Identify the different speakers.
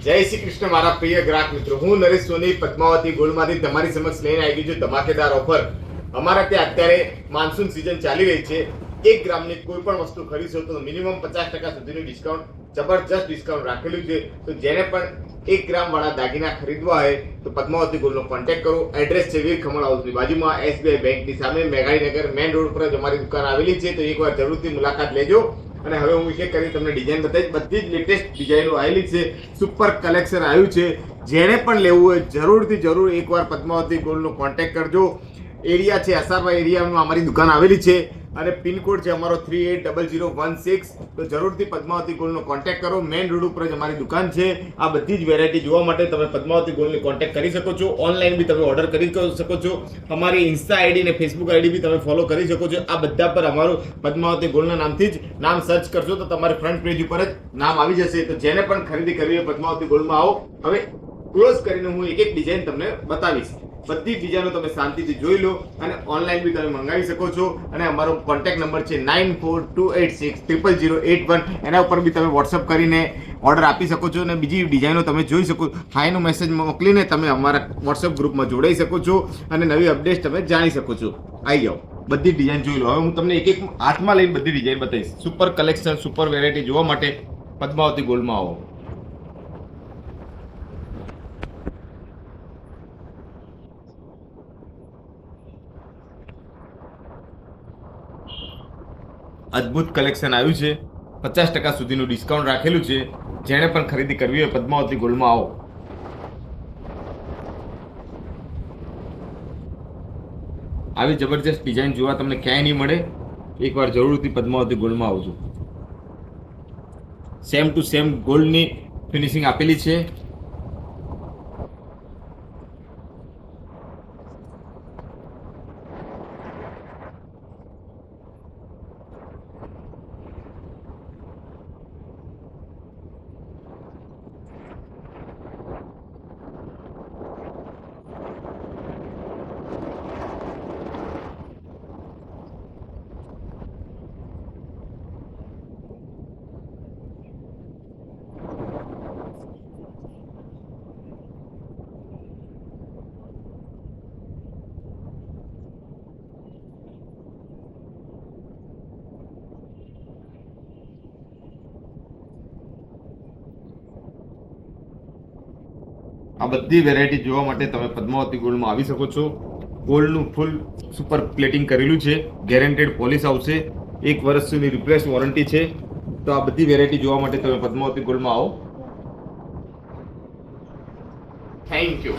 Speaker 1: જય શ્રી કૃષ્ણ મારા પ્રિય ગ્રાહક મિત્રો, હું નરેશ સોની પદ્માવતી ગોલ્ડમાંથી તમારી સમક્ષ લઈને આવી ગયો છું ધમાકેદાર ઓફર. અમારા ત્યાં અત્યારે માનસૂન સિઝન ચાલી રહી છે. 1 ગ્રામની કોઈ પણ વસ્તુ ખરીદશો તો મિનિમમ 50% સુધીનું ડિસ્કાઉન્ટ, જબરજસ્ત ડિસ્કાઉન્ટ રાખેલું છે. તો જેને પણ 1 ગ્રામ વાળા દાગીના ખરીદવા હોય તો પદ્માવતી ગોલ્ડનો કોન્ટેક્ટ કરો. એડ્રેસ છે વીર ખમણ હાઉસની બાજુમાં, SBI બેંકની સામે, મેઘાણીનગર મેઇન રોડ પર જ અમારી દુકાન આવેલી છે. તો એકવાર જરૂરથી મુલાકાત લેજો. અને હવે હું એક કરી તમને ડિઝાઇન બતાવીશ. બધી જ લેટેસ્ટ ડિઝાઇનો આવેલી છે, સુપર કલેક્શન આવ્યું છે. જેને પણ લેવું હોય જરૂરથી જરૂર એકવાર પદ્માવતી ગોલ્ડનો કોન્ટેક્ટ કરજો. એરિયા છે અસારવા એરિયામાં અમારી દુકાન આવેલી છે અને પિનકોડ છે અમારો 380016. તો જરૂરથી પદ્માવતી ગોલ્ડનો કોન્ટેક્ટ કરો. મેઇન રોડ ઉપર જ અમારી દુકાન છે. આ બધી જ વેરાયટી જોવા માટે તમે પદ્માવતી ગોલ્ડની કોન્ટેક્ટ કરી શકો છો. ઓનલાઈન બી તમે ઓર્ડર કરી શકો છો. અમારી ઇન્સ્ટા આઈડી અને ફેસબુક આઈડી બી તમે ફોલો કરી શકો છો. આ બધા પર અમારું પદ્માવતી ગોલ્ડના નામથી જ નામ સર્ચ કરશો તો તમારે ફ્રન્ટ પેજ ઉપર જ નામ આવી જશે. તો જેને પણ ખરીદી કરવી હોય પદ્માવતી ગોલ્ડમાં આવો. હવે ક્લોઝ કરીને હું એક ડિઝાઇન તમને બતાવીશ. બધી ડિઝાઇનો તમે શાંતિથી જોઈ લો અને ઓનલાઈન બી તમે મંગાવી શકો છો. અને અમારો કોન્ટેક્ટ નંબર છે 9428600081. એના ઉપર બી તમે વોટ્સઅપ કરીને ઓર્ડર આપી શકો છો અને બીજી ડિઝાઇનો તમે જોઈ શકો. હાઈનો મેસેજ મોકલીને તમે અમારા વોટ્સઅપ ગ્રુપમાં જોડાઈ શકો છો અને નવી અપડેટ તમે જાણી શકો છો. આવી જાઓ, બધી ડિઝાઇન જોઈ લો. હવે હું તમને એક હાથમાં લઈને બધી ડિઝાઇન બતાવીશ. સુપર કલેક્શન, સુપર વેરાયટી જોવા માટે પદ્માવતી ગોલ્ડમાં આવો. અદ્ભુત કલેક્શન આવ્યું છે. 50% સુધીનું ડિસ્કાઉન્ટ રાખેલું છે. જેણે પણ ખરીદી કરવી હોય પદ્માવતી ગોલ્ડમાં આવો. આવી જબરજસ્ત ડિઝાઇન જોવા તમને ક્યાંય નહીં મળે. એકવાર જરૂરથી પદ્માવતી ગોલ્ડમાં આવજો. સેમ ટુ સેમ ગોલ્ડની ફિનિશિંગ આપેલી છે. આ બધી વેરાયટી જોવા માટે તમે પદ્માવતી ગોલ્ડમાં આવી શકો છો. ગોલ્ડનું ફૂલ સુપર પ્લેટિંગ કરેલું છે. ગેરંટેડ પોલિશ આવશે. 1 વર્ષ સુધી રિપ્લેસ વોરંટી છે. તો આ બધી વેરાયટી જોવા માટે તમે પદ્માવતી ગોલ્ડમાં આવો. Thank you.